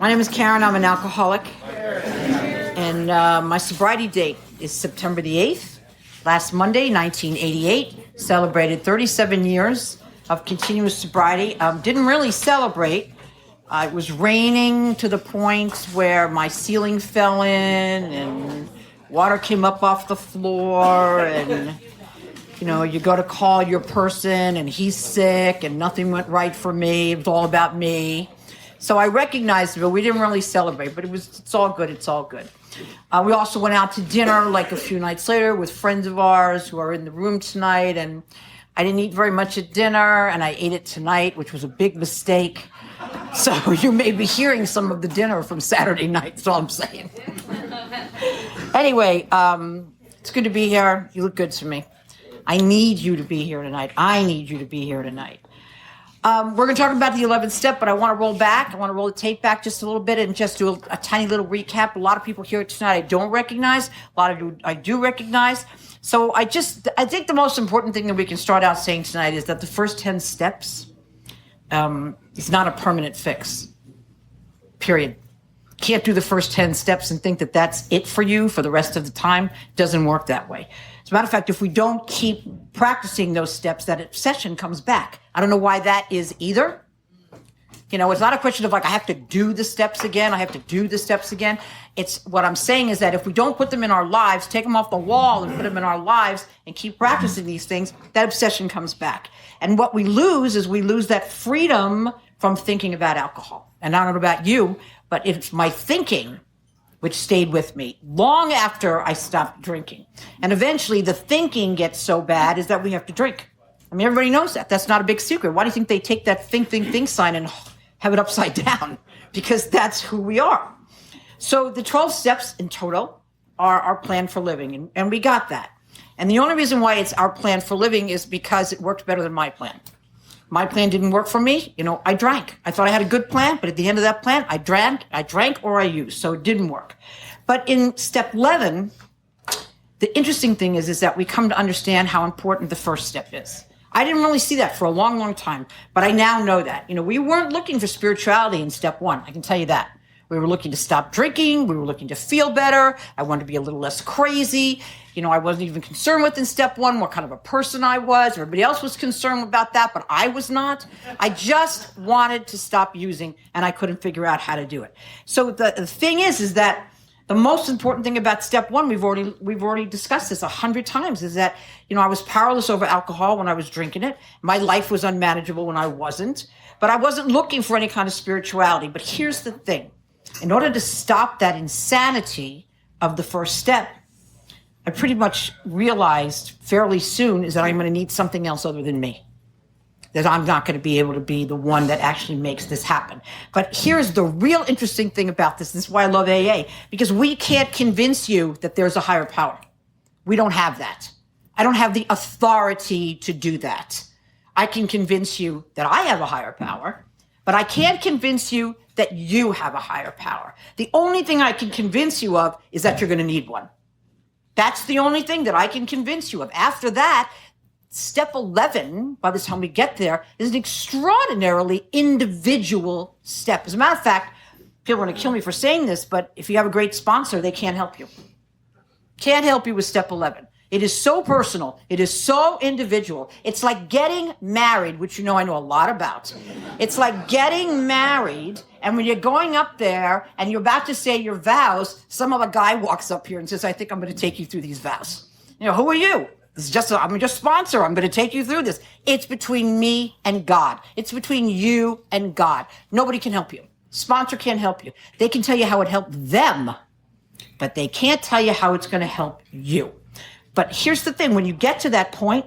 My name is Carin. I'm an alcoholic. And my sobriety date is September the 8th. Last Monday, 1988, celebrated 37 years of continuous sobriety. Didn't really celebrate. It was raining to the point where my ceiling fell in and water came up off the floor, and you go to call your person and he's sick and nothing went right for me. It was all about me. So I recognized it, but we didn't really celebrate, but it's all good. It's all good. We also went out to dinner like a few nights later with friends of ours who are in the room tonight, and I didn't eat very much at dinner, and I ate it tonight, which was a big mistake. So you may be hearing some of the dinner from Saturday night, that's all I'm saying. Anyway, it's good to be here. You look good to me. I need you to be here tonight. I need you to be here tonight. We're going to talk about the 11th step, but I want to roll back. I want to roll the tape back just a little bit and just do a tiny little recap. A lot of people here tonight I don't recognize. A lot of you I do recognize. So I think the most important thing that we can start out saying tonight is that the first 10 steps is not a permanent fix. Period. Can't do the first 10 steps and think that that's it for you for the rest of the time. It doesn't work that way. As a matter of fact, if we don't keep practicing those steps, that obsession comes back. I don't know why that is either. It's not a question of like, I have to do the steps again. I have to do the steps again. It's what I'm saying is that if we don't put them in our lives, take them off the wall and put them in our lives and keep practicing these things, that obsession comes back. And what we lose is we lose that freedom from thinking about alcohol. And I don't know about you, but it's my thinking which stayed with me long after I stopped drinking. And eventually the thinking gets so bad is that we have to drink. I mean, everybody knows that. That's not a big secret. Why do you think they take that think sign and have it upside down? Because that's who we are. So the 12 steps in total are our plan for living. And we got that. And the only reason why it's our plan for living is because it worked better than my plan. My plan didn't work for me. I drank. I thought I had a good plan, but at the end of that plan, I drank or I used. So it didn't work. But in step 11, the interesting thing is that we come to understand how important the first step is. I didn't really see that for a long, long time, but I now know that. We weren't looking for spirituality in step 1. I can tell you that. We were looking to stop drinking. We were looking to feel better. I wanted to be a little less crazy. I wasn't even concerned with in step 1 what kind of a person I was. Everybody else was concerned about that, but I was not. I just wanted to stop using, and I couldn't figure out how to do it. So the thing is that the most important thing about step 1, we've already discussed this 100 times, is that, I was powerless over alcohol when I was drinking it. My life was unmanageable when I wasn't, but I wasn't looking for any kind of spirituality. But here's the thing. In order to stop that insanity of the first step, I pretty much realized fairly soon is that I'm going to need something else other than me. That I'm not going to be able to be the one that actually makes this happen. But here's the real interesting thing about this. This is why I love AA. Because we can't convince you that there's a higher power. We don't have that. I don't have the authority to do that. I can convince you that I have a higher power, but I can't convince you that you have a higher power. The only thing I can convince you of is that you're going to need one. That's the only thing that I can convince you of. After that, step 11, by the time we get there, is an extraordinarily individual step. As a matter of fact, people are going to kill me for saying this, but if you have a great sponsor, they can't help you. Can't help you with step 11. It is so personal. It is so individual. It's like getting married, which I know a lot about. It's like getting married, and when you're going up there and you're about to say your vows, some other guy walks up here and says, I think I'm going to take you through these vows. Who are you? I'm just sponsor. I'm going to take you through this. It's between me and God. It's between you and God. Nobody can help you. Sponsor can't help you. They can tell you how it helped them, but they can't tell you how it's going to help you. But here's the thing. When you get to that point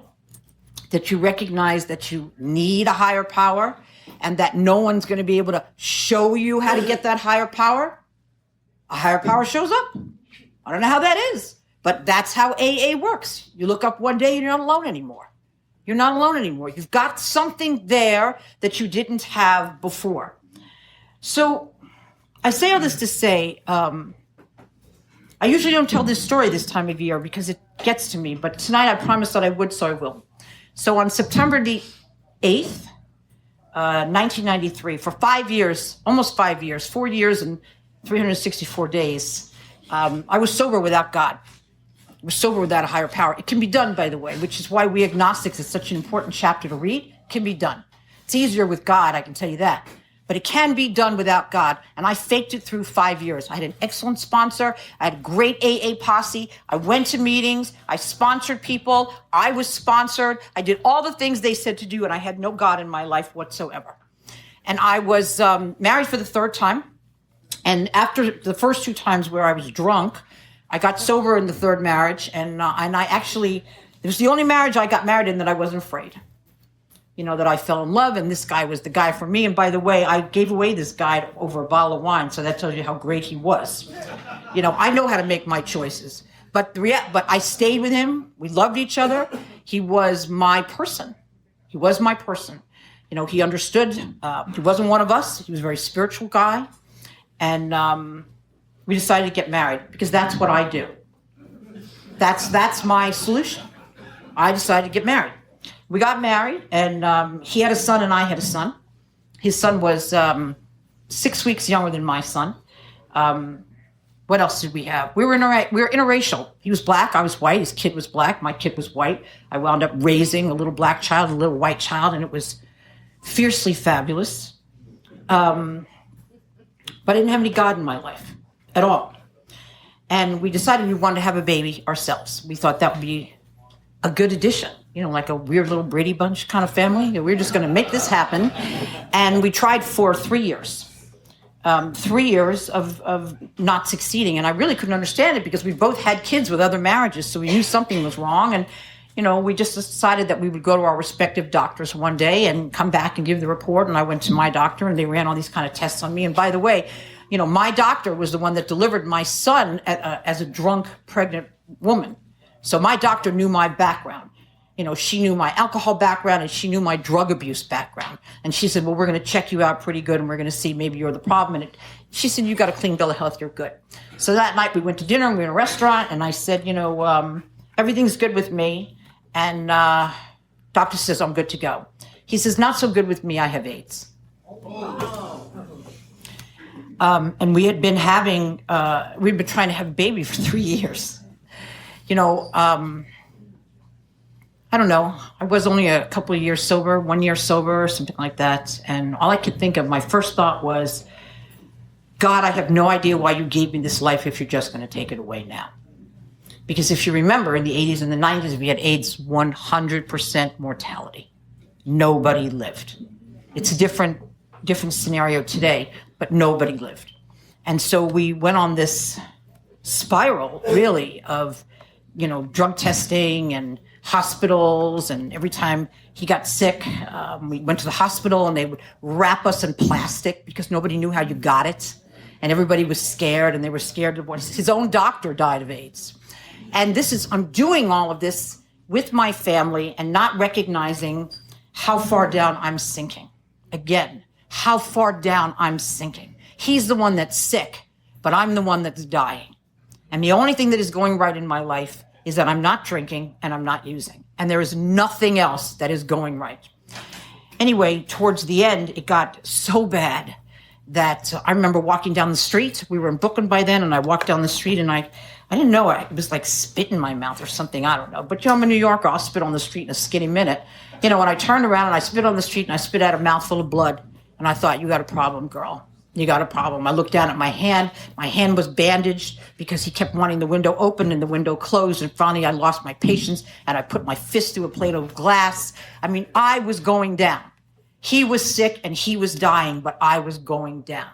that you recognize that you need a higher power and that no one's going to be able to show you how to get that higher power, a higher power shows up. I don't know how that is, but that's how AA works. You look up one day and you're not alone anymore. You're not alone anymore. You've got something there that you didn't have before. So I say all this to say, I usually don't tell this story this time of year because it gets to me, but tonight I promised that I would, so I will. So on September the 8th, 1993, for 5 years, almost 5 years, 4 years and 364 days, I was sober without God. I was sober without a higher power. It can be done, by the way, which is why we agnostics is such an important chapter to read. It can be done. It's easier with God, I can tell you that. But it can be done without God. And I faked it through 5 years. I had an excellent sponsor. I had a great AA posse. I went to meetings. I sponsored people. I was sponsored. I did all the things they said to do, and I had no God in my life whatsoever. And I was married for the third time. And after the first 2 times where I was drunk, I got sober in the third marriage. And I actually, it was the only marriage I got married in that I wasn't afraid. You know, that I fell in love, and this guy was the guy for me. And by the way, I gave away this guy over a bottle of wine, so that tells you how great he was. You know, I know how to make my choices. But I stayed with him. We loved each other. He was my person. He was my person. You know, he understood. He wasn't one of us. He was a very spiritual guy. And we decided to get married because that's what I do. That's my solution. I decided to get married. We got married, and he had a son, and I had a son. His son was 6 weeks younger than my son. What else did we have? We were interracial. He was black. I was white. His kid was black. My kid was white. I wound up raising a little black child, a little white child, and it was fiercely fabulous. But I didn't have any God in my life at all. And we decided we wanted to have a baby ourselves. We thought that would be a good addition. You know, like a weird little Brady Bunch kind of family. You know, we were just going to make this happen. And we tried for 3 years. 3 years of not succeeding. And I really couldn't understand it because we both had kids with other marriages. So we knew something was wrong. And, you know, we just decided that we would go to our respective doctors one day and come back and give the report. And I went to my doctor, and they ran all these kind of tests on me. And by the way, you know, my doctor was the one that delivered my son as a drunk, pregnant woman. So my doctor knew my background. You know, she knew my alcohol background, and she knew my drug abuse background. And she said, well, we're going to check you out pretty good, and we're going to see maybe you're the problem. And she said, you got a clean bill of health, you're good. So that night we went to dinner, and we were in a restaurant, and I said, you know, everything's good with me. And doctor says, I'm good to go. He says, not so good with me, I have AIDS. And we had been we'd been trying to have a baby for 3 years. You know, I don't know. I was only a couple of years sober, 1 year sober, something like that. And all I could think of, my first thought was, God, I have no idea why you gave me this life if you're just going to take it away now. Because if you remember, in the 80s and the 90s, we had AIDS, 100% mortality. Nobody lived. It's a different scenario today, but nobody lived. And so we went on this spiral, really, of, you know, drug testing and hospitals, and every time he got sick, we went to the hospital, and they would wrap us in plastic because nobody knew how you got it, and everybody was scared, and they were scared of what his own doctor died of AIDS. And I'm doing all of this with my family and not recognizing how far down I'm sinking. Again, how far down I'm sinking. He's the one that's sick, but I'm the one that's dying. And the only thing that is going right in my life is that I'm not drinking and I'm not using. And there is nothing else that is going right. Anyway, towards the end, it got so bad that I remember walking down the street. We were in Brooklyn by then, and I walked down the street, and I didn't know, it was like spit in my mouth or something, I don't know. But, you know, I'm a New Yorker, I'll spit on the street in a skinny minute. You know, when I turned around and I spit on the street, and I spit out a mouthful of blood, and I thought, you got a problem, girl. You got a problem. I looked down at my hand. My hand was bandaged because he kept wanting the window open and the window closed. And finally, I lost my patience, and I put my fist through a plate of glass. I mean, I was going down. He was sick and he was dying, but I was going down.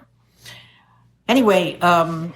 Anyway, on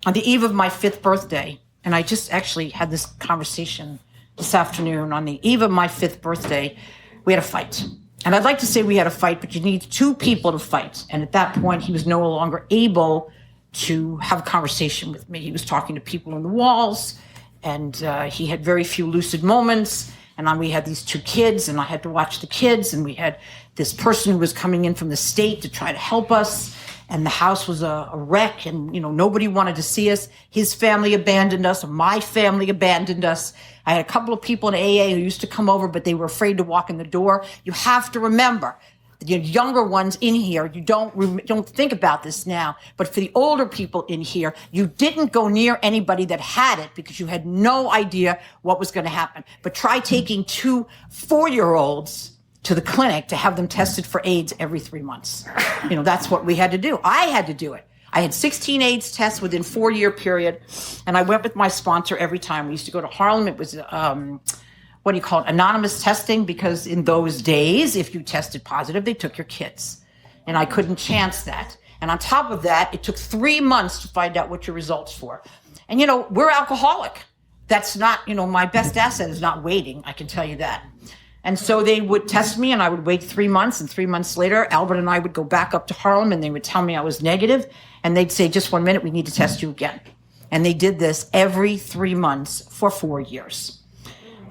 the eve of my 5th birthday, and I just actually had this conversation this afternoon, on the eve of my 5th birthday, we had a fight. And I'd like to say we had a fight, but you need 2 people to fight. And at that point, he was no longer able to have a conversation with me. He was talking to people on the walls, and he had very few lucid moments. And then we had these 2 kids, and I had to watch the kids. And we had this person who was coming in from the state to try to help us. And the house was a wreck, and, you know, nobody wanted to see us. His family abandoned us. My family abandoned us. I had a couple of people in AA who used to come over, but they were afraid to walk in the door. You have to remember, the younger ones in here, you don't think about this now, but for the older people in here, you didn't go near anybody that had it because you had no idea what was going to happen. But try taking 2 4-year-olds to the clinic to have them tested for AIDS every 3 months. That's what we had to do. I had to do it. I had 16 AIDS tests within 4-year period, and I went with my sponsor every time. We used to go to Harlem. It was anonymous testing, because in those days, if you tested positive, they took your kids. And I couldn't chance that. And on top of that, it took 3 months to find out what your results were. And, we're alcoholic. That's not, my best asset is not waiting. I can tell you that. And so they would test me, and I would wait 3 months. And 3 months later, Albert and I would go back up to Harlem, and they would tell me I was negative. And they'd say, just 1 minute, we need to test you again. And they did this every 3 months for 4 years.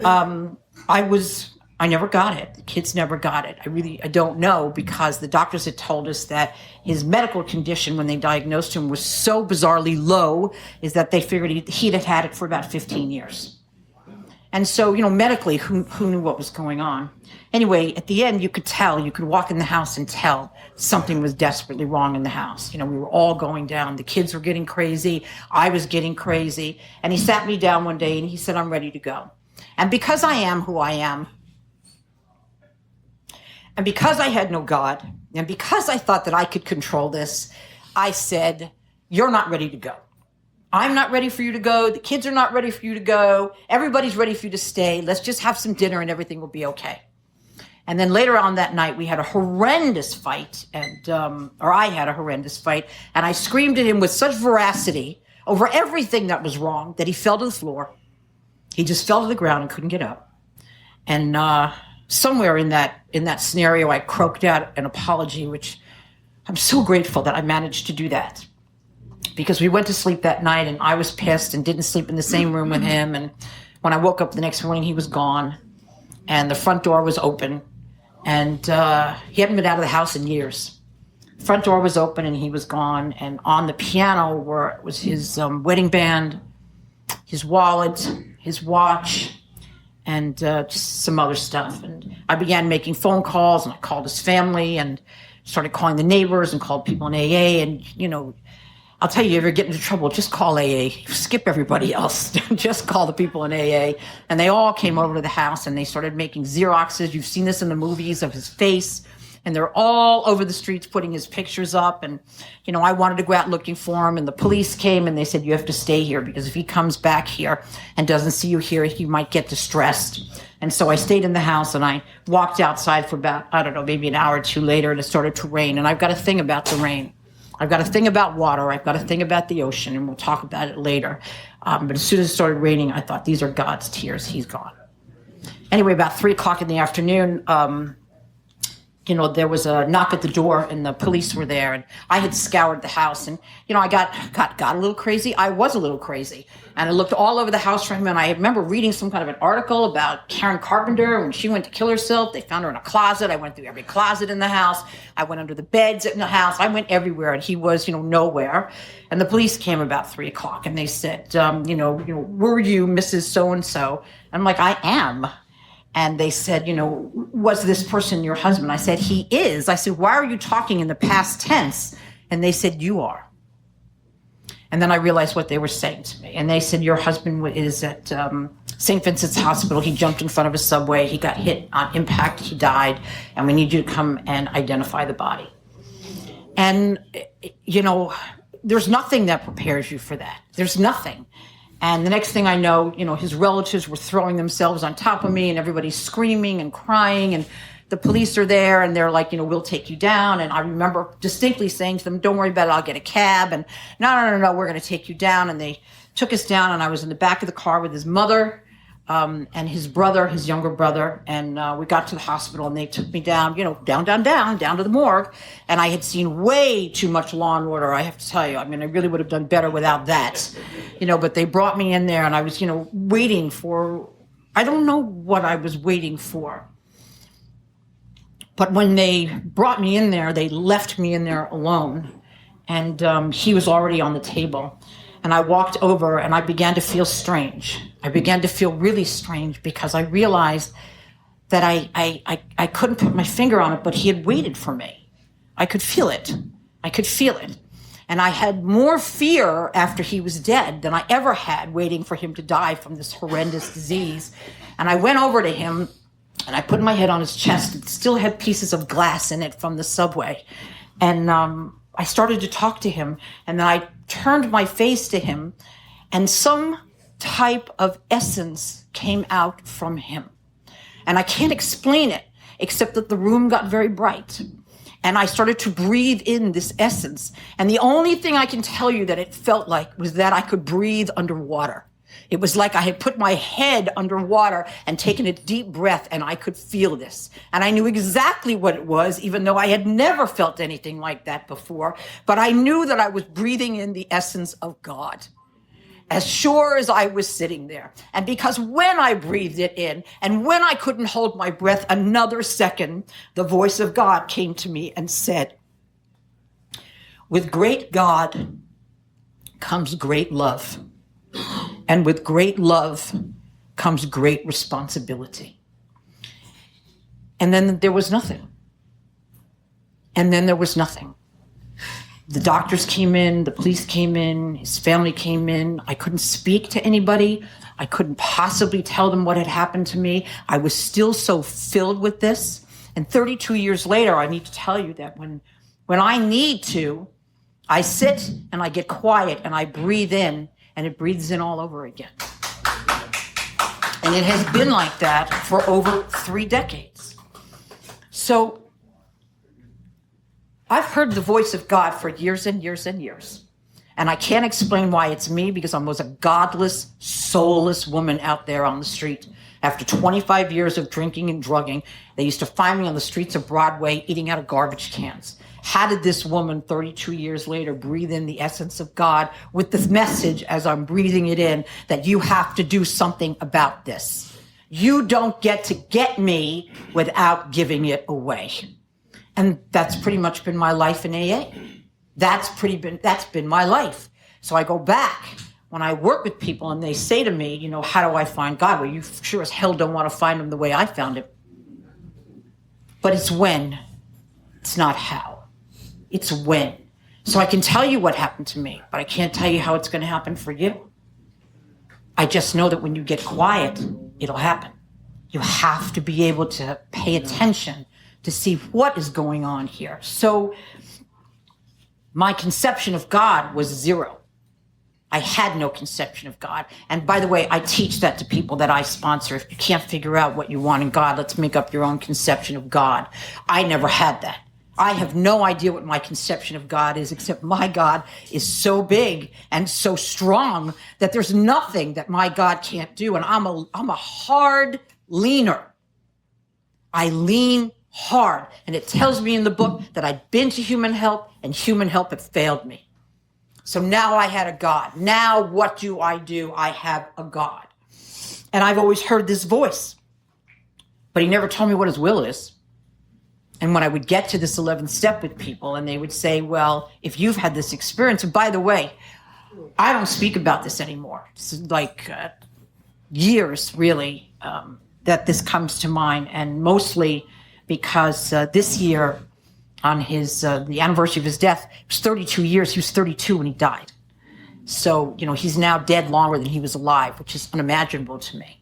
I never got it. The kids never got it. I don't know, because the doctors had told us that his medical condition when they diagnosed him was so bizarrely low, is that they figured he'd have had it for about 15 years. And so, medically, who knew what was going on? Anyway, at the end, you could walk in the house and tell something was desperately wrong in the house. We were all going down. The kids were getting crazy. I was getting crazy. And he sat me down one day and he said, I'm ready to go. And because I am who I am, and because I had no God, and because I thought that I could control this, I said, you're not ready to go. I'm not ready for you to go. The kids are not ready for you to go. Everybody's ready for you to stay. Let's just have some dinner and everything will be okay. And then later on that night, we had a horrendous fight, or I had a horrendous fight, and I screamed at him with such veracity over everything that was wrong that he fell to the floor. He just fell to the ground and couldn't get up. And somewhere in that scenario, I croaked out an apology, which I'm so grateful that I managed to do that. Because we went to sleep that night, and I was pissed and didn't sleep in the same room with him. And when I woke up the next morning, he was gone, and the front door was open, and he hadn't been out of the house in years. The front door was open, and he was gone. And on the piano was his wedding band, his wallet, his watch, and just some other stuff. And I began making phone calls, and I called his family and started calling the neighbors and called people in AA. And, I'll tell you, if you get into trouble, just call AA. Skip everybody else. Just call the people in AA. And they all came over to the house, and they started making Xeroxes. You've seen this in the movies, of his face. And they're all over the streets putting his pictures up. And, I wanted to go out looking for him. And the police came, and they said, you have to stay here, because if he comes back here and doesn't see you here, he might get distressed. And so I stayed in the house, and I walked outside for about, maybe an hour or two later, and it started to rain. And I've got a thing about the rain. I've got a thing about water. I've got a thing about the ocean, and we'll talk about it later. But as soon as it started raining, I thought, these are God's tears. He's gone. Anyway, about 3:00 in the afternoon, there was a knock at the door, and the police were there, and I had scoured the house, and, I got a little crazy. I was a little crazy, and I looked all over the house for him, and I remember reading some kind of an article about Carin Carpenter. When she went to kill herself, they found her in a closet. I went through every closet in the house. I went under the beds in the house. I went everywhere, and he was, nowhere. And the police came about 3:00, and they said, were you Mrs. So-and-so? I'm like, I am. And they said, was this person your husband? I said, he is. I said, why are you talking in the past tense? And they said, you are. And then I realized what they were saying to me. And they said, your husband is at St. Vincent's Hospital. He jumped in front of a subway. He got hit on impact. He died. And we need you to come and identify the body. And, there's nothing that prepares you for that. There's nothing. And the next thing I know, his relatives were throwing themselves on top of me, and everybody's screaming and crying, and the police are there, and they're like, we'll take you down. And I remember distinctly saying to them, don't worry about it, I'll get a cab. And no, we're going to take you down. And they took us down, and I was in the back of the car with his mother and his brother, his younger brother. And we got to the hospital, and they took me down, down to the morgue. And I had seen way too much Law and Order, I have to tell you. I mean, I really would have done better without that, but they brought me in there, and I was, waiting for, I don't know what I was waiting for. But when they brought me in there, they left me in there alone. And he was already on the table. And I walked over, and I began to feel strange. I began to feel really strange, because I realized that I couldn't put my finger on it, but he had waited for me. I could feel it. I could feel it. And I had more fear after he was dead than I ever had waiting for him to die from this horrendous disease. And I went over to him and I put my head on his chest. It still had pieces of glass in it from the subway. And I started to talk to him. And then I turned my face to him, and some type of essence came out from him. And I can't explain it, except that the room got very bright. And I started to breathe in this essence. And the only thing I can tell you that it felt like was that I could breathe underwater. It was like I had put my head underwater and taken a deep breath, and I could feel this. And I knew exactly what it was, even though I had never felt anything like that before. But I knew that I was breathing in the essence of God, as sure as I was sitting there. And because when I breathed it in, and when I couldn't hold my breath another second, the voice of God came to me and said, "With great God comes great love. And with great love comes great responsibility." And then there was nothing. And then there was nothing. The doctors came in, the police came in, his family came in. I couldn't speak to anybody. I couldn't possibly tell them what had happened to me. I was still so filled with this. And 32 years later, I need to tell you that when I need to, I sit and I get quiet and I breathe in, and it breathes in all over again. And it has been like that for over 3 decades. So I've heard the voice of God for years and years and years. And I can't explain why it's me, because I was a godless, soulless woman out there on the street. After 25 years of drinking and drugging, they used to find me on the streets of Broadway eating out of garbage cans. How did this woman 32 years later breathe in the essence of God with this message as I'm breathing it in, that you have to do something about this? You don't get to get me without giving it away. And that's pretty much been my life in AA. That's been my life. So I go back when I work with people and they say to me, how do I find God? Well, you sure as hell don't want to find him the way I found him. But it's when, it's not how. It's when. So I can tell you what happened to me, but I can't tell you how it's going to happen for you. I just know that when you get quiet, it'll happen. You have to be able to pay attention to see what is going on here. So my conception of God was zero. I had no conception of God. And by the way, I teach that to people that I sponsor. If you can't figure out what you want in God, let's make up your own conception of God. I never had that. I have no idea what my conception of God is, except my God is so big and so strong that there's nothing that my God can't do. And I'm a hard leaner. I lean hard. And it tells me in the book that I'd been to human help and human help had failed me. So now I had a God. Now what do? I have a God. And I've always heard this voice, but he never told me what his will is. And when I would get to this 11th step with people and they would say, well, if you've had this experience, and by the way, I don't speak about this anymore. It's like years really that this comes to mind, and mostly because this year on his the anniversary of his death, it was 32 years. He was 32 when he died. So, he's now dead longer than he was alive, which is unimaginable to me.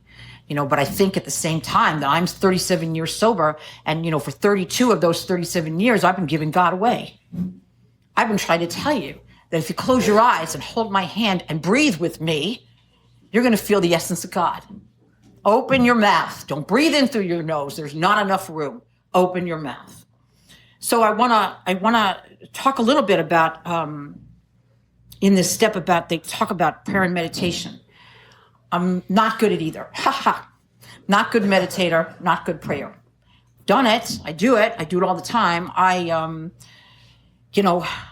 But I think at the same time that I'm 37 years sober, and, for 32 of those 37 years, I've been giving God away. I've been trying to tell you that if you close your eyes and hold my hand and breathe with me, you're going to feel the essence of God. Open your mouth. Don't breathe in through your nose. There's not enough room. Open your mouth. So I want to talk a little bit about, in this step they talk about prayer and meditation. I'm not good at either. Not good meditator, not good prayer. Done it. I do it all the time. A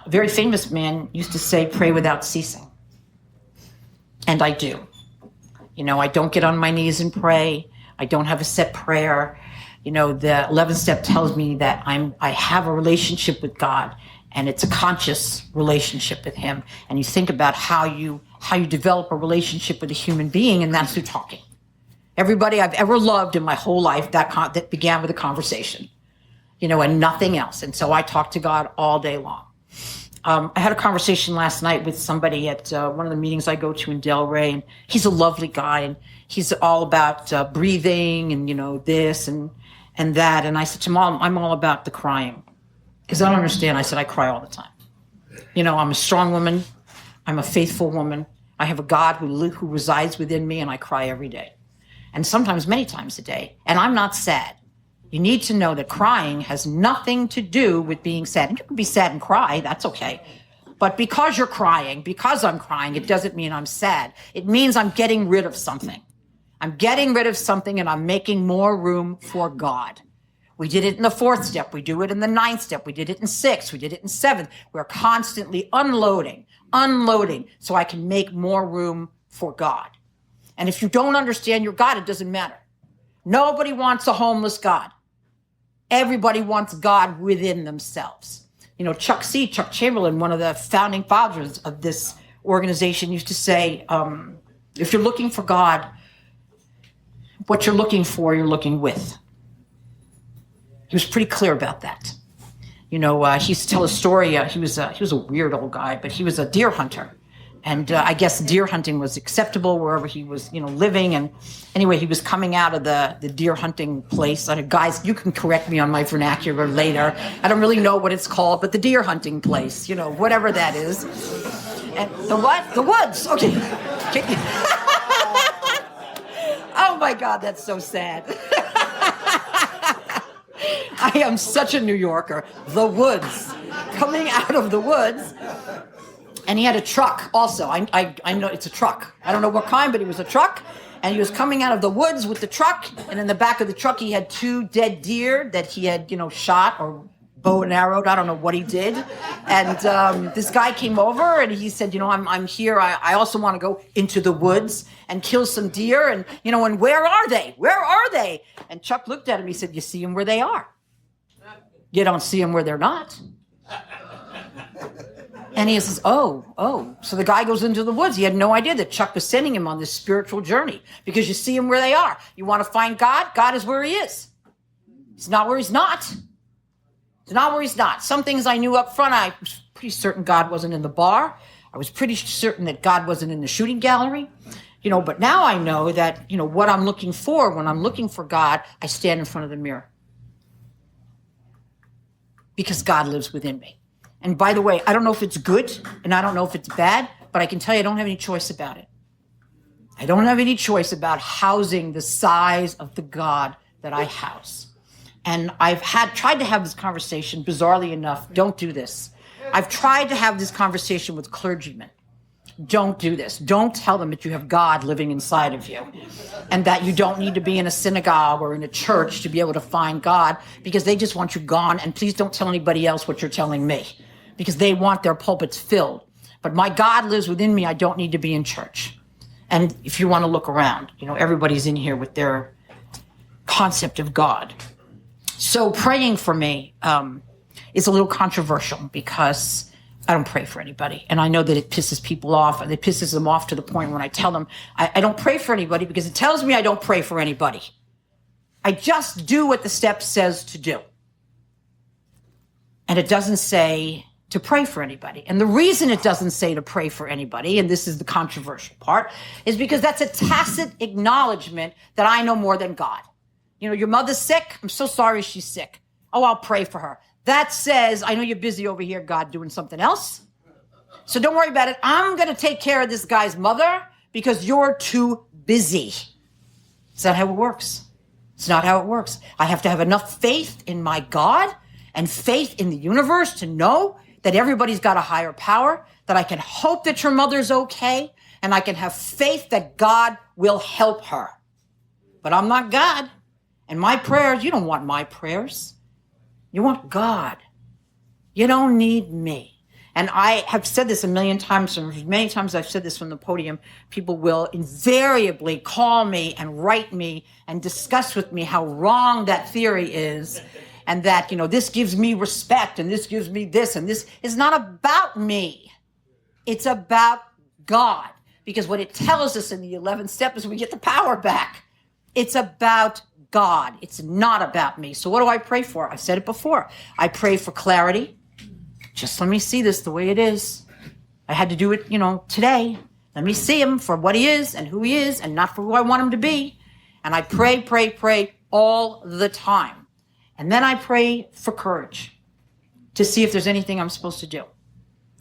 very famous man used to say, pray without ceasing. And I do. I don't get on my knees and pray. I don't have a set prayer. The 11th step tells me that I have a relationship with God, and it's a conscious relationship with him. And you think about how you develop a relationship with a human being, and that's through talking. Everybody I've ever loved in my whole life, that began with a conversation, and nothing else. And so I talk to God all day long. I had a conversation last night with somebody at one of the meetings I go to in Delray, and he's a lovely guy, and he's all about breathing and, this and that. And I said to him, I'm all about the crying. Because I don't understand. I said, I cry all the time. I'm a strong woman. I'm a faithful woman. I have a God who resides within me, and I cry every day. And sometimes many times a day. And I'm not sad. You need to know that crying has nothing to do with being sad. And you can be sad and cry. That's okay. But because you're crying, because I'm crying, it doesn't mean I'm sad. It means I'm getting rid of something. I'm getting rid of something, and I'm making more room for God. We did it in the 4th step. We do it in the 9th step. We did it in 6th. We did it in 7th. We're constantly unloading, so I can make more room for God. And if you don't understand your God, it doesn't matter. Nobody wants a homeless God. Everybody wants God within themselves. Chuck Chamberlain, one of the founding fathers of this organization, used to say, if you're looking for God, what you're looking for, you're looking with. He was pretty clear about that. He used to tell a story. He was a weird old guy, but he was a deer hunter. And I guess deer hunting was acceptable wherever he was, living. And anyway, he was coming out of the deer hunting place. And guys, you can correct me on my vernacular later. I don't really know what it's called, but the deer hunting place, whatever that is. And the what? The woods. Okay. Oh my God, that's so sad. I am such a New Yorker. The woods. Coming out of the woods. And he had a truck also. I know it's a truck. I don't know what kind, but it was a truck. And he was coming out of the woods with the truck. And in the back of the truck, he had 2 dead deer that he had, shot or bow and arrowed. I don't know what he did. And this guy came over and he said, I'm here. I also want to go into the woods and kill some deer. And, and where are they? Where are they? And Chuck looked at him. He said, you see them where they are. You don't see them where they're not. And he says, oh. So the guy goes into the woods. He had no idea that Chuck was sending him on this spiritual journey because you see him where they are. You want to find God? God is where he is. He's not where he's not. He's not where he's not. Some things I knew up front. I was pretty certain God wasn't in the bar. I was pretty certain that God wasn't in the shooting gallery. But now I know that, what I'm looking for, when I'm looking for God, I stand in front of the mirror. Because God lives within me. And by the way, I don't know if it's good and I don't know if it's bad, but I can tell you I don't have any choice about it. I don't have any choice about housing the size of the God that I house. And I've tried to have this conversation, bizarrely enough. Don't do this. I've tried to have this conversation with clergymen. Don't do this. Don't tell them that you have God living inside of you and that you don't need to be in a synagogue or in a church to be able to find God because they just want you gone. And please don't tell anybody else what you're telling me because they want their pulpits filled. But my God lives within me. I don't need to be in church. And if you want to look around, everybody's in here with their concept of God. So praying for me is a little controversial because I don't pray for anybody. And I know that it pisses people off. And it pisses them off to the point when I tell them I don't pray for anybody because it tells me I don't pray for anybody. I just do what the step says to do. And it doesn't say to pray for anybody. And the reason it doesn't say to pray for anybody, and this is the controversial part, is because that's a tacit acknowledgement that I know more than God. Your mother's sick. I'm so sorry she's sick. Oh, I'll pray for her. That says, I know you're busy over here, God, doing something else. So don't worry about it. I'm going to take care of this guy's mother because you're too busy. It's not how it works. It's not how it works. I have to have enough faith in my God and faith in the universe to know that everybody's got a higher power, that I can hope that your mother's okay, and I can have faith that God will help her. But I'm not God. And my prayers, you don't want my prayers. You want God. You don't need me. And I have said this a million times, and many times I've said this from the podium. People will invariably call me and write me and discuss with me how wrong that theory is. And that, this gives me respect and this gives me this. And this is not about me. It's about God. Because what it tells us in the 11th step is we get the power back. It's about God. It's not about me. So what do I pray for? I've said it before. I pray for clarity. Just let me see this the way it is. I had to do it, today. Let me see him for what he is and who he is and not for who I want him to be. And I pray all the time. And then I pray for courage to see if there's anything I'm supposed to do.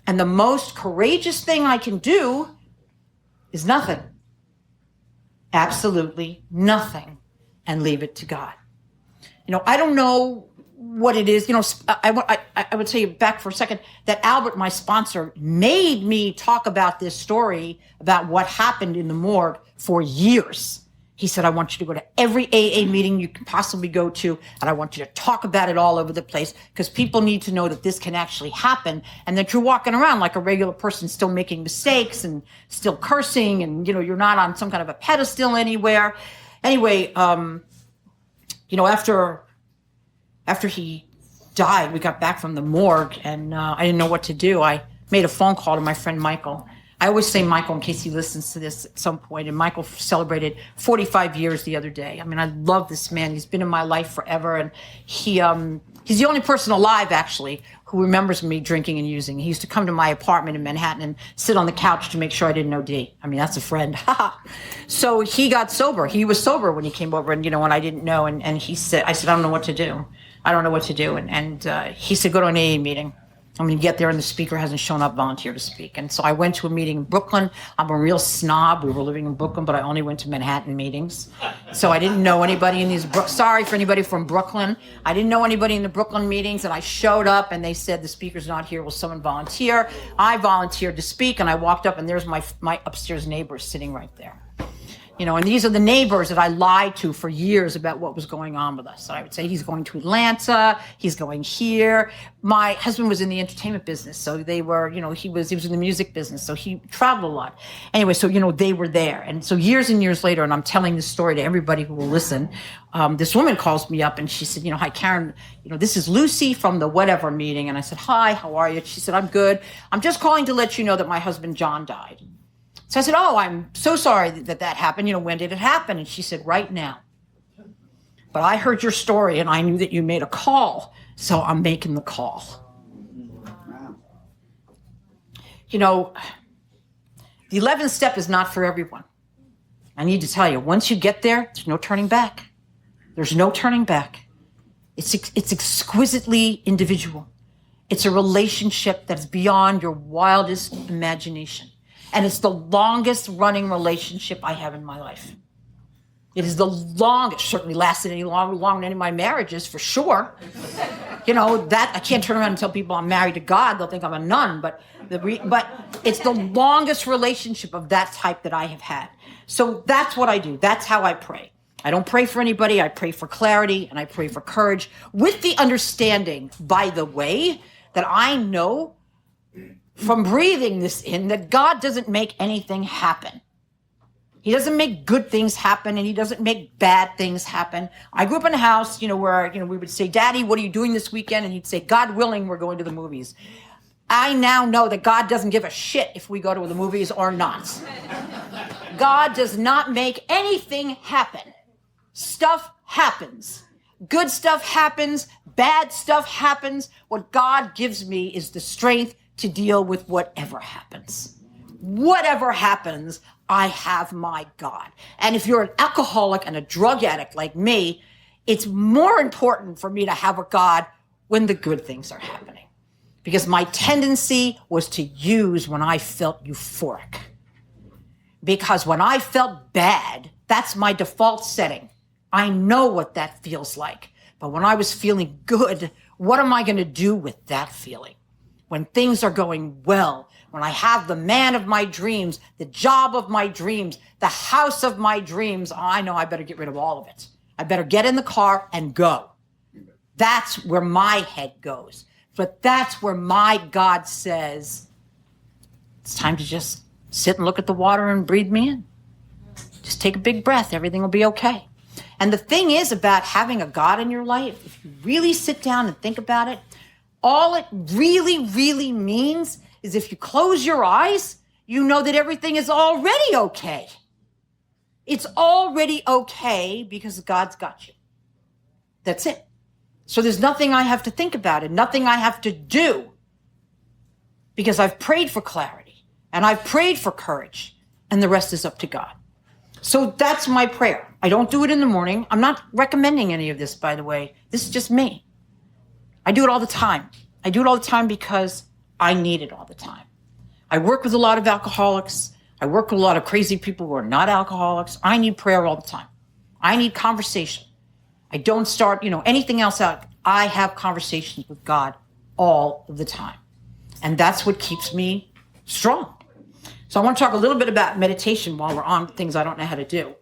And the most courageous thing I can do is nothing. Absolutely nothing. And leave it to God. I don't know what it is. I would say back for a second that Albert, my sponsor, made me talk about this story about what happened in the morgue for years. He said, I want you to go to every AA meeting you can possibly go to, and I want you to talk about it all over the place because people need to know that this can actually happen and that you're walking around like a regular person still making mistakes and still cursing and, you're not on some kind of a pedestal anywhere. Anyway, after he died, we got back from the morgue and I didn't know what to do. I made a phone call to my friend Michael. I always say Michael in case he listens to this at some point. And Michael celebrated 45 years the other day. I mean, I love this man. He's been in my life forever. And he's the only person alive, actually, who remembers me drinking and using. He used to come to my apartment in Manhattan and sit on the couch to make sure I didn't OD. I mean, that's a friend. So he got sober. He was sober when he came over and, when I didn't know. And I said, I don't know what to do. I don't know what to do. And he said, go to an AA meeting. I'm going to get there and the speaker hasn't shown up volunteer to speak. And so I went to a meeting in Brooklyn. I'm a real snob. We were living in Brooklyn, but I only went to Manhattan meetings. So I didn't know anybody in these, sorry for anybody from Brooklyn. I didn't know anybody in the Brooklyn meetings. And I showed up and they said, the speaker's not here. Will someone volunteer? I volunteered to speak and I walked up and there's my upstairs neighbor sitting right there. And these are the neighbors that I lied to for years about what was going on with us. So I would say he's going to Atlanta, he's going here. My husband was in the entertainment business, so they were, he was in the music business, so he traveled a lot. Anyway, so they were there, and so years and years later, and I'm telling this story to everybody who will listen. This woman calls me up and she said, hi, Carin, this is Lucy from the whatever meeting, and I said, hi, how are you? She said, I'm good. I'm just calling to let you know that my husband John died. So I said, I'm so sorry that happened. When did it happen? And she said, right now. But I heard your story and I knew that you made a call. So I'm making the call. The 11th step is not for everyone. I need to tell you, once you get there, there's no turning back. There's no turning back. It's exquisitely individual. It's a relationship that's beyond your wildest imagination. And it's the longest running relationship I have in my life. It is the longest, certainly lasted any longer than any of my marriages, for sure. That I can't turn around and tell people I'm married to God. They'll think I'm a nun, but it's the longest relationship of that type that I have had. So that's what I do. That's how I pray. I don't pray for anybody. I pray for clarity and I pray for courage with the understanding, by the way, that I know from breathing this in, that God doesn't make anything happen. He doesn't make good things happen, and he doesn't make bad things happen. I grew up in a house, where, we would say, Daddy, what are you doing this weekend? And he'd say, God willing, we're going to the movies. I now know that God doesn't give a shit if we go to the movies or not. God does not make anything happen. Stuff happens. Good stuff happens. Bad stuff happens. What God gives me is the strength to deal with whatever happens. Whatever happens, I have my God. And if you're an alcoholic and a drug addict like me, it's more important for me to have a God when the good things are happening. Because my tendency was to use when I felt euphoric. Because when I felt bad, that's my default setting. I know what that feels like. But when I was feeling good, what am I going to do with that feeling? When things are going well, when I have the man of my dreams, the job of my dreams, the house of my dreams, I know I better get rid of all of it. I better get in the car and go. That's where my head goes. But that's where my God says, it's time to just sit and look at the water and breathe me in. Just take a big breath. Everything will be okay. And the thing is about having a God in your life, if you really sit down and think about it, all it really, really means is if you close your eyes, you know that everything is already okay. It's already okay because God's got you. That's it. So there's nothing I have to think about and nothing I have to do because I've prayed for clarity and I've prayed for courage and the rest is up to God. So that's my prayer. I don't do it in the morning. I'm not recommending any of this, by the way. This is just me. I do it all the time. I do it all the time because I need it all the time. I work with a lot of alcoholics. I work with a lot of crazy people who are not alcoholics. I need prayer all the time. I need conversation. I don't start, anything else out. I have conversations with God all the time. And that's what keeps me strong. So I want to talk a little bit about meditation while we're on things I don't know how to do.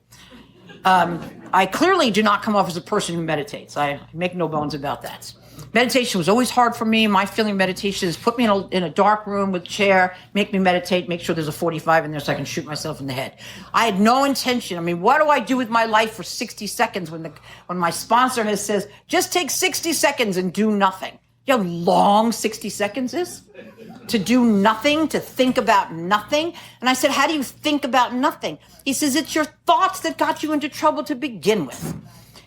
I clearly do not come off as a person who meditates. I make no bones about that. Meditation was always hard for me. My feeling meditation is put me in a dark room with a chair, make me meditate, make sure there's a 45 in there so I can shoot myself in the head. I had no intention. I mean, what do I do with my life for 60 seconds when my sponsor says, just take 60 seconds and do nothing? You know how long 60 seconds is? To do nothing, to think about nothing. And I said, how do you think about nothing? He says, it's your thoughts that got you into trouble to begin with.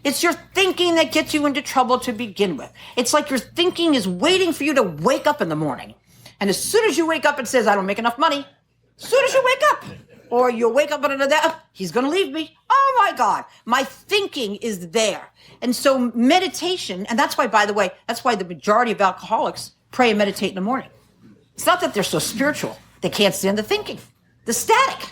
It's your thinking that gets you into trouble to begin with. It's like your thinking is waiting for you to wake up in the morning. And as soon as you wake up, it says, I don't make enough money. As soon as you wake up, or you wake up and he's going to leave me. Oh my God. My thinking is there. And so meditation, and that's why, by the way, that's why the majority of alcoholics pray and meditate in the morning. It's not that they're so spiritual. They can't stand the thinking, the static.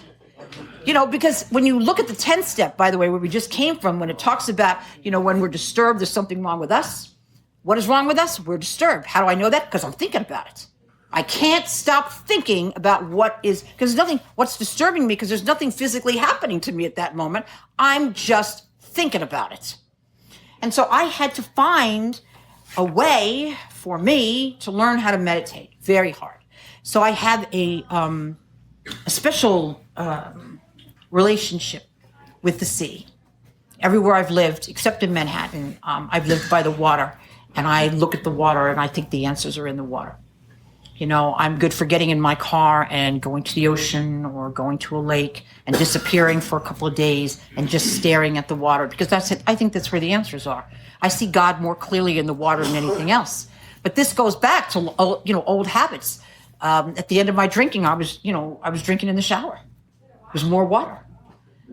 Because when you look at the 10th step, by the way, where we just came from, when it talks about, when we're disturbed, there's something wrong with us. What is wrong with us? We're disturbed. How do I know that? Because I'm thinking about it. I can't stop thinking about what's disturbing me, because there's nothing physically happening to me at that moment. I'm just thinking about it. And so I had to find a way for me to learn how to meditate. Very hard. So I have a special relationship with the sea. Everywhere I've lived, except in Manhattan, I've lived by the water, and I look at the water and I think the answers are in the water. I'm good for getting in my car and going to the ocean or going to a lake and disappearing for a couple of days and just staring at the water, because that's it. I think that's where the answers are. I see God more clearly in the water than anything else. But this goes back to old habits. At the end of my drinking, I was drinking in the shower. There's more water.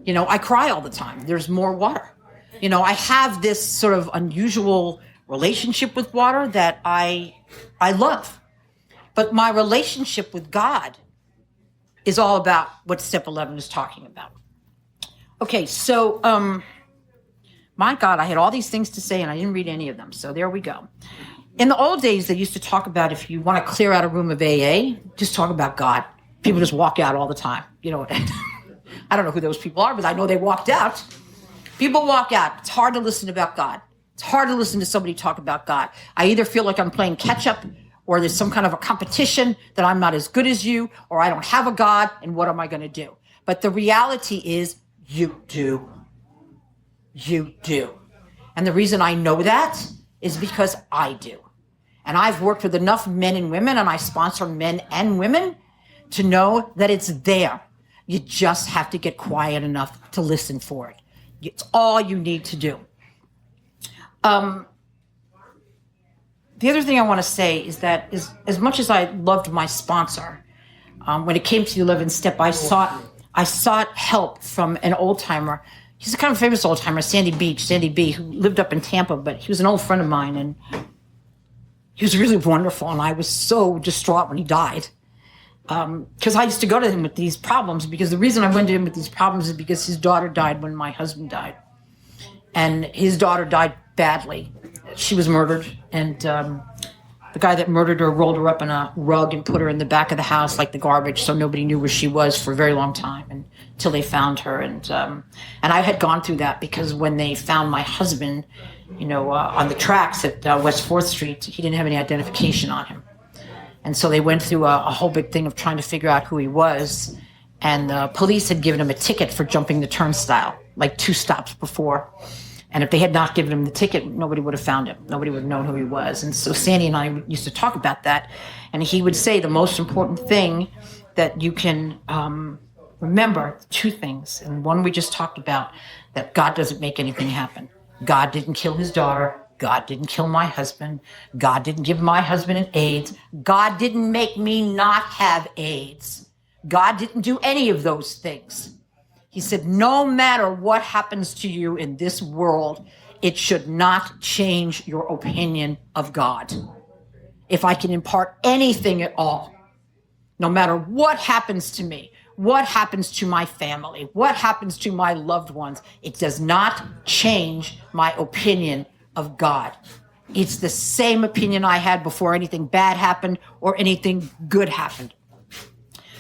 I cry all the time. There's more water. I have this sort of unusual relationship with water that I love. But my relationship with God is all about what step 11 is talking about. Okay, so, my God, I had all these things to say and I didn't read any of them. So there we go. In the old days, they used to talk about, if you want to clear out a room of AA, just talk about God. People just walk out all the time. I don't know who those people are, but I know they walked out. People walk out. It's hard to listen about God. It's hard to listen to somebody talk about God. I either feel like I'm playing catch up, or there's some kind of a competition that I'm not as good as you, or I don't have a God, and what am I going to do? But the reality is, you do. You do. And the reason I know that is because I do. And I've worked with enough men and women, and I sponsor men and women to know that it's there. You just have to get quiet enough to listen for it. It's all you need to do. The other thing I want to say is that as much as I loved my sponsor, when it came to the 11th step, I sought help from an old timer. He's a kind of famous old timer, Sandy B, who lived up in Tampa, but he was an old friend of mine, and he was really wonderful. And I was so distraught when he died, because I used to go to him with these problems. Because the reason I went to him with these problems is because his daughter died when my husband died, and his daughter died badly. She was murdered, and the guy that murdered her rolled her up in a rug and put her in the back of the house like the garbage, so nobody knew where she was for a very long time until they found her. And I had gone through that, because when they found my husband, on the tracks at West 4th Street, he didn't have any identification on him. And so they went through a whole big thing of trying to figure out who he was. And the police had given him a ticket for jumping the turnstile, like 2 stops before. And if they had not given him the ticket, nobody would have found him. Nobody would have known who he was. And so Sandy and I used to talk about that. And he would say the most important thing that you can Remember two things, and one we just talked about, that God doesn't make anything happen. God didn't kill his daughter. God didn't kill my husband. God didn't give my husband an AIDS. God didn't make me not have AIDS. God didn't do any of those things. He said, no matter what happens to you in this world, it should not change your opinion of God. If I can impart anything at all, no matter what happens to me, what happens to my family, what happens to my loved ones, it does not change my opinion of God. It's the same opinion I had before anything bad happened or anything good happened.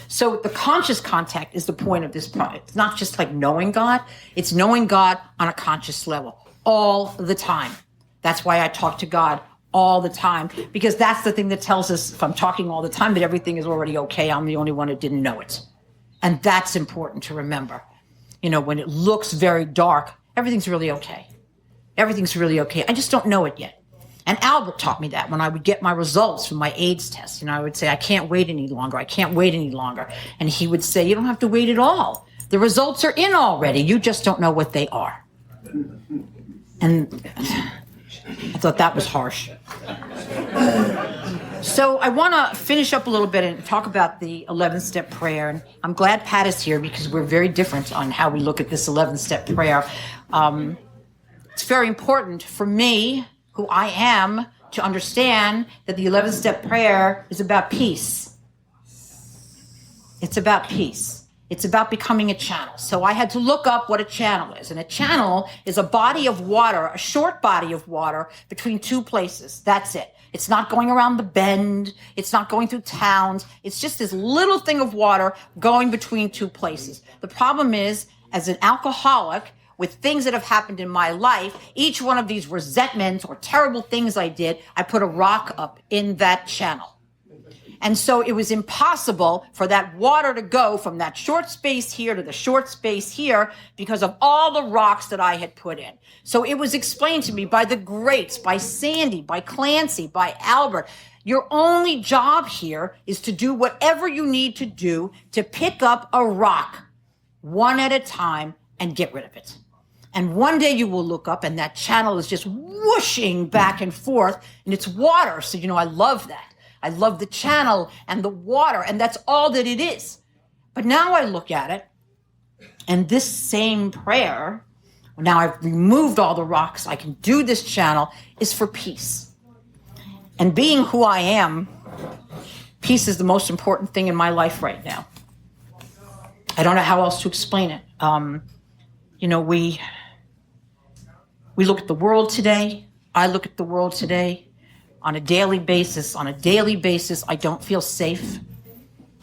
So the conscious contact is the point of this project. It's not just like knowing God, it's knowing God on a conscious level all the time. That's why I talk to God all the time, because that's the thing that tells us, if I'm talking all the time, that everything is already okay. I'm the only one who didn't know it. And that's important to remember. You know, when it looks very dark, everything's really okay. Everything's really okay. I just don't know it yet. And Albert taught me that when I would get my results from my AIDS test. You know, I would say, I can't wait any longer. I can't wait any longer. And he would say, you don't have to wait at all. The results are in already. You just don't know what they are. And I thought that was harsh. So I want to finish up a little bit and talk about the 11-step prayer. And I'm glad Pat is here because we're very different on how we look at this 11-step prayer. It's very important for me, who I am, to understand that the 11-step prayer is about peace. It's about peace. It's about becoming a channel. So I had to look up what a channel is. And a channel is a body of water, a short body of water between two places. That's it. It's not going around the bend. It's not going through towns. It's just this little thing of water going between two places. The problem is, as an alcoholic, with things that have happened in my life, each one of these resentments or terrible things I did, I put a rock up in that channel. And so it was impossible for that water to go from that short space here to the short space here because of all the rocks that I had put in. So it was explained to me by the greats, by Sandy, by Clancy, by Albert. Your only job here is to do whatever you need to do to pick up a rock one at a time and get rid of it. And one day you will look up and that channel is just whooshing back and forth and it's water. So, you know, I love that. I love the channel and the water, and that's all that it is. But now I look at it, and this same prayer, now I've removed all the rocks, I can do this channel, is for peace. And being who I am, peace is the most important thing in my life right now. I don't know how else to explain it. You know, we look at the world today. I look at the world today. On a daily basis, I don't feel safe.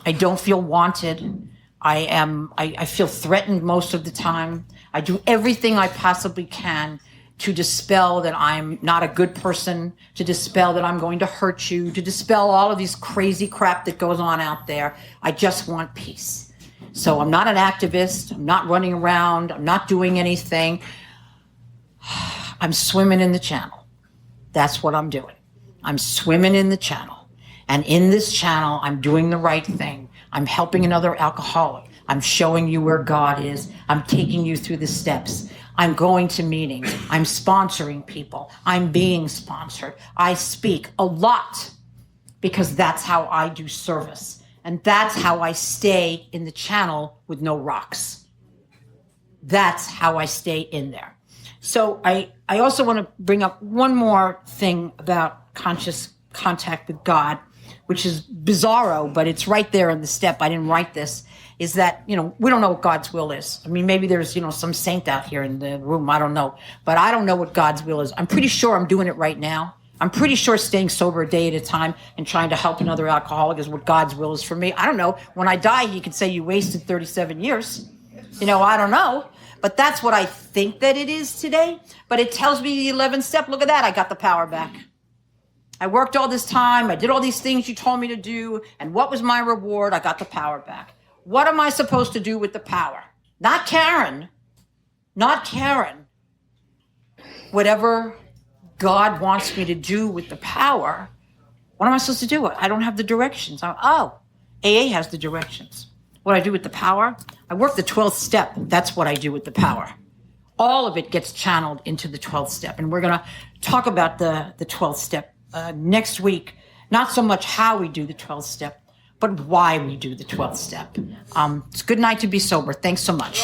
I don't feel wanted. I feel threatened most of the time. I do everything I possibly can to dispel that I'm not a good person, to dispel that I'm going to hurt you, to dispel all of these crazy crap that goes on out there. I just want peace. So I'm not an activist. I'm not running around. I'm not doing anything. I'm swimming in the channel. That's what I'm doing. I'm swimming in the channel. And in this channel, I'm doing the right thing. I'm helping another alcoholic. I'm showing you where God is. I'm taking you through the steps. I'm going to meetings. I'm sponsoring people. I'm being sponsored. I speak a lot because that's how I do service. And that's how I stay in the channel with no rocks. That's how I stay in there. So I also want to bring up one more thing about conscious contact with God, which is bizarro, but it's right there in the step. I didn't write this, is that, you know, we don't know what God's will is. I mean, maybe there's, you know, some saint out here in the room. I don't know, but I don't know what God's will is. I'm pretty sure I'm doing it right now. I'm pretty sure staying sober a day at a time and trying to help another alcoholic is what God's will is for me. I don't know. When I die, he could say you wasted 37 years. You know, I don't know. But that's what I think that it is today. But it tells me the 11th step. Look at that. I got the power back. I worked all this time. I did all these things you told me to do. And what was my reward? I got the power back. What am I supposed to do with the power? Not Carin. Not Carin. Whatever God wants me to do with the power, what am I supposed to do? I don't have the directions. AA has the directions. what I do with the power. I work the 12th step. That's what I do with the power. All of it gets channeled into the 12th step. And we're going to talk about the 12th step next week. Not so much how we do the 12th step, but why we do the 12th step. It's a good night to be sober. Thanks so much.